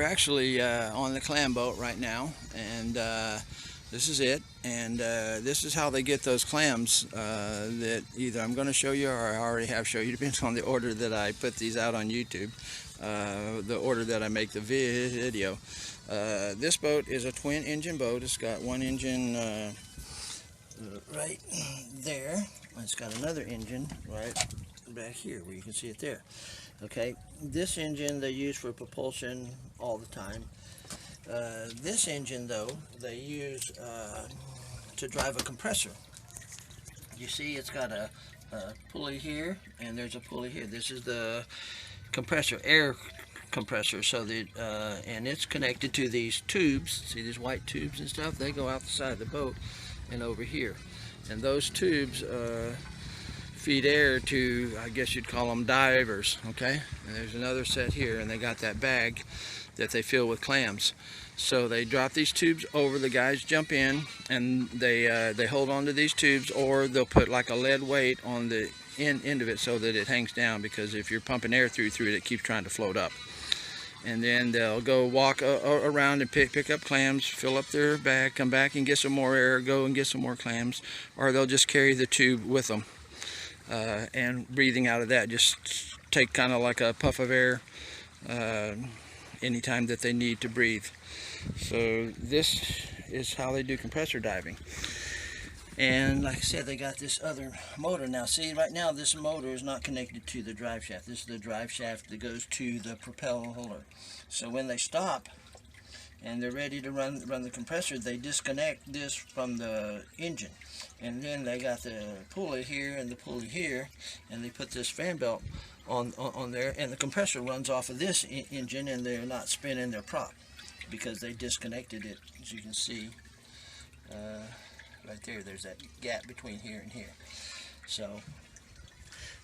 we're actually on the clam boat right now, and this is it. And this is how they get those clams that either I'm going to show you or I already have shown you. Depends on the order that I put these out on YouTube, the order that I make the video. This boat is a twin engine boat. It's got one engine right there. It's got another engine right back here where you can see it there. Okay, this engine they use for propulsion all the time. This engine though they use to drive a compressor. You see it's got a pulley here and there's a pulley here. This is the compressor, air compressor, so that and it's connected to these tubes. See these white tubes and stuff? They go out the side of the boat and over here, and those tubes feed air to, I guess you'd call them divers. Okay, and there's another set here, and they got that bag that they fill with clams. So they drop these tubes over, the guys jump in, and they hold on to these tubes, or they'll put like a lead weight on the end of it so that it hangs down, because if you're pumping air through it, it keeps trying to float up. And then they'll go walk around and pick up clams, fill up their bag, come back and get some more air, go and get some more clams, or they'll just carry the tube with them. And breathing out of that, just take kind of like a puff of air anytime that they need to breathe. So this is how they do compressor diving. And like I said, they got this other motor. Now see, right now this motor is not connected to the drive shaft. This is the drive shaft that goes to the propeller. So when they stop and they're ready to run the compressor, they disconnect this from the engine. And then they got the pulley here and the pulley here, and they put this fan belt on there, and the compressor runs off of this engine, and they're not spinning their prop because they disconnected it. As you can see right there, there's that gap between here and here. So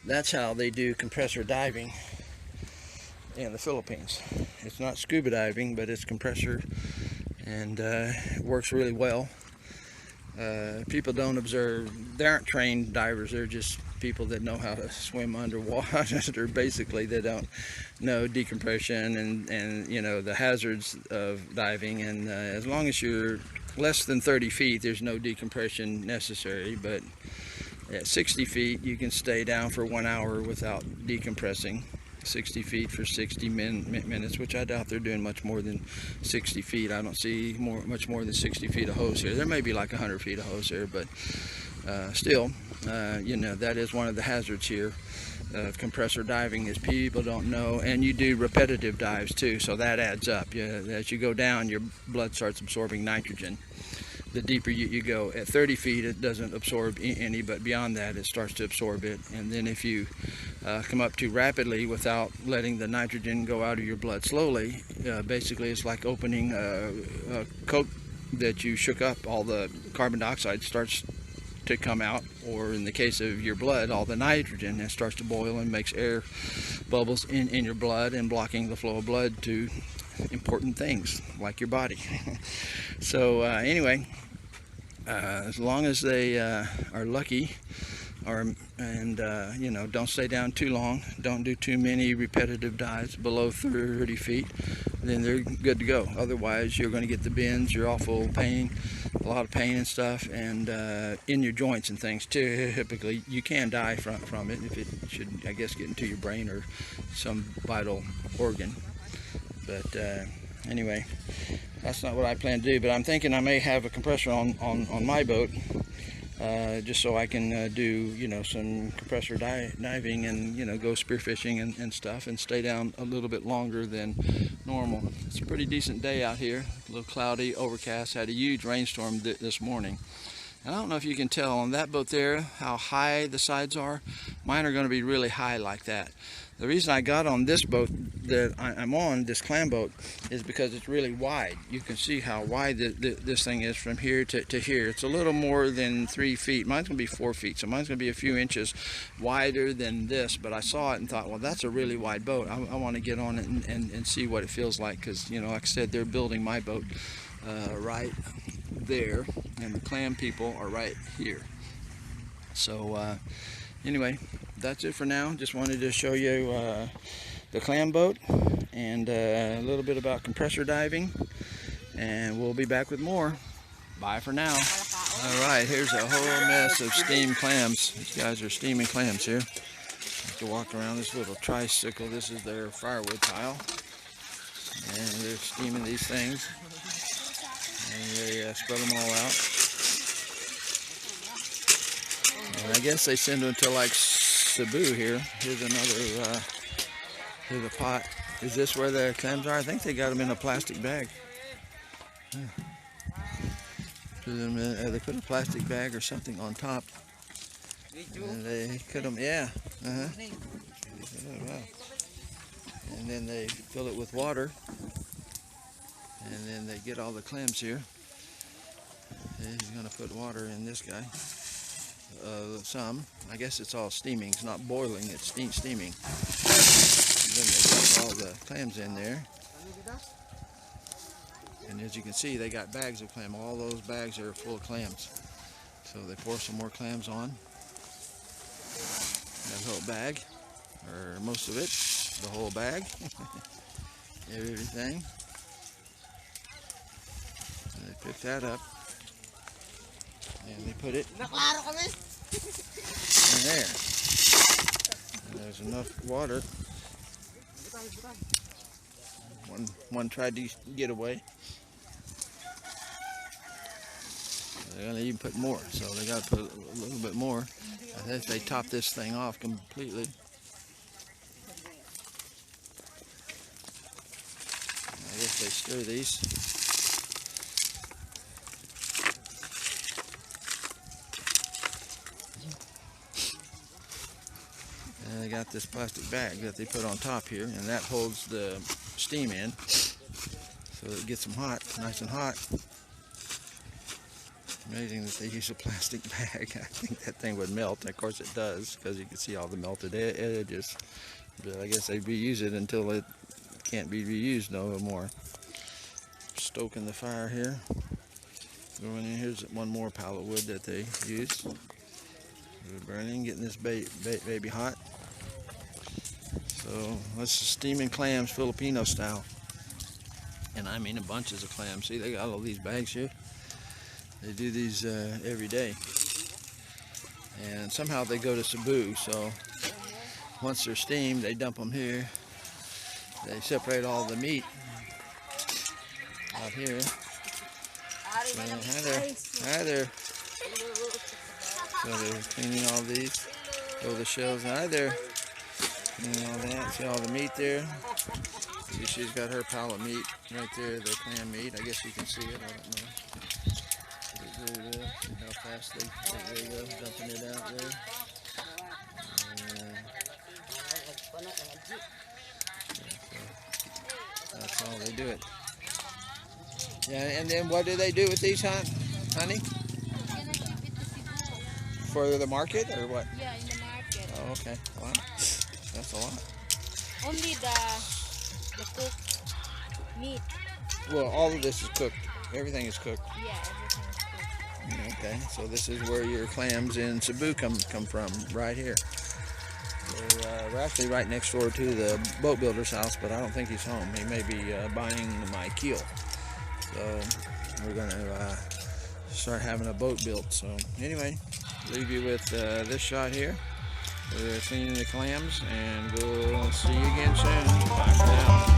that's how they do compressor diving in the Philippines. It's not scuba diving, but it's compressor, and it works really well. People don't observe, they aren't trained divers, they're just people that know how to swim underwater. Basically, they don't know decompression and you know the hazards of diving, and as long as you're less than 30 feet there's no decompression necessary, but at 60 feet you can stay down for 1 hour without decompressing. 60 feet for 60 minutes, which I doubt they're doing much more than 60 feet. I don't see much more than 60 feet of hose here. There may be like 100 feet of hose here, but still, you know, that is one of the hazards here of compressor diving, is people don't know. And you do repetitive dives too, so that adds up. As you go down, your blood starts absorbing nitrogen. The deeper you go. At 30 feet it doesn't absorb any, but beyond that it starts to absorb it. And then if you come up too rapidly without letting the nitrogen go out of your blood slowly, basically it's like opening a Coke that you shook up. All the carbon dioxide starts to come out, or in the case of your blood, all the nitrogen, and starts to boil and makes air bubbles in your blood, and blocking the flow of blood to important things like your body. So anyway, as long as they are lucky, and you know, don't stay down too long, don't do too many repetitive dives below 30 feet, then they're good to go. Otherwise you're going to get the bends, you're awful pain, a lot of pain and stuff, and in your joints and things too. Typically you can die from it if it should, I guess, get into your brain or some vital organ. But anyway, that's not what I plan to do, but I'm thinking I may have a compressor on my boat, just so I can do, you know, some compressor diving, and, you know, go spearfishing and stuff, and stay down a little bit longer than normal. It's a pretty decent day out here, a little cloudy, overcast, had a huge rainstorm this morning. And I don't know if you can tell on that boat there how high the sides are. Mine are going to be really high like that. The reason I got on this boat that I'm on, this clam boat, is because it's really wide. You can see how wide this thing is from here to here. It's a little more than 3 feet. Mine's going to be 4 feet, so mine's going to be a few inches wider than this. But I saw it and thought, well, that's a really wide boat. I want to get on it and see what it feels like, because, you know, like I said, they're building my boat right there, and the clam people are right here. So anyway, that's it for now. Just wanted to show you the clam boat and a little bit about compressor diving, and we'll be back with more. Bye for now. Alright, here's a whole mess of steamed clams. These guys are steaming clams here. Have to walk around this little tricycle. This is their firewood pile. And they're steaming these things. And they spread them all out. And I guess they send them to like Cebu here. Here's another, here's a pot. Is this where the clams are? I think they got them in a plastic bag. They put a plastic bag or something on top. And they cut them, yeah. Oh, wow. And then they fill it with water. And then they get all the clams here. He's going to put water in this guy. Some. I guess it's all steaming. It's not boiling, it's steaming. And then they got all the clams in there. And as you can see, they got bags of clam. All those bags are full of clams. So they pour some more clams on. That whole bag, or most of it, the whole bag. Everything. And they pick that up. And they put it in there. And there's enough water. One tried to get away. They're going to even put more, so they got to put a little bit more. I think they top this thing off completely. I guess they stir these. And they got this plastic bag that they put on top here, and that holds the steam in, so it gets them hot, nice and hot. Amazing that they use a plastic bag. I think that thing would melt. Of course it does, because you can see all the melted edges. But I guess they reuse it until it can't be reused no more. Stoking the fire here. Going in, here's one more pile of wood that they use. We're burning, getting this baby hot. So this is steaming clams Filipino style. And I mean bunches of clams. See, they got all these bags here. They do these every day, and somehow they go to Cebu, so once they're steamed they dump them here. They separate all the meat out here. Hi there. So they're cleaning all these, throw the shells. Hi there. Cleaning all that. See all the meat there. See, she's got her pile of meat right there, the clam meat. I guess you can see it, I don't know. See how fast there you go, dumping it out there. That's how they do it. Yeah, and then what do they do with these, honey? We're gonna ship it to Cebu. For the market or what? Yeah, in the market. Oh, okay. Wow. That's a lot. Only the cooked meat. Well, all of this is cooked. Everything is cooked. Yeah, everything is cooked. Okay, so this is where your clams in Cebu come from, right here. We're actually right next door to the boat builder's house, but I don't think he's home. He may be buying my keel. So we're going to start having a boat built. So anyway, leave you with this shot here. We're cleaning the clams, and we'll see you again soon. Bye for now.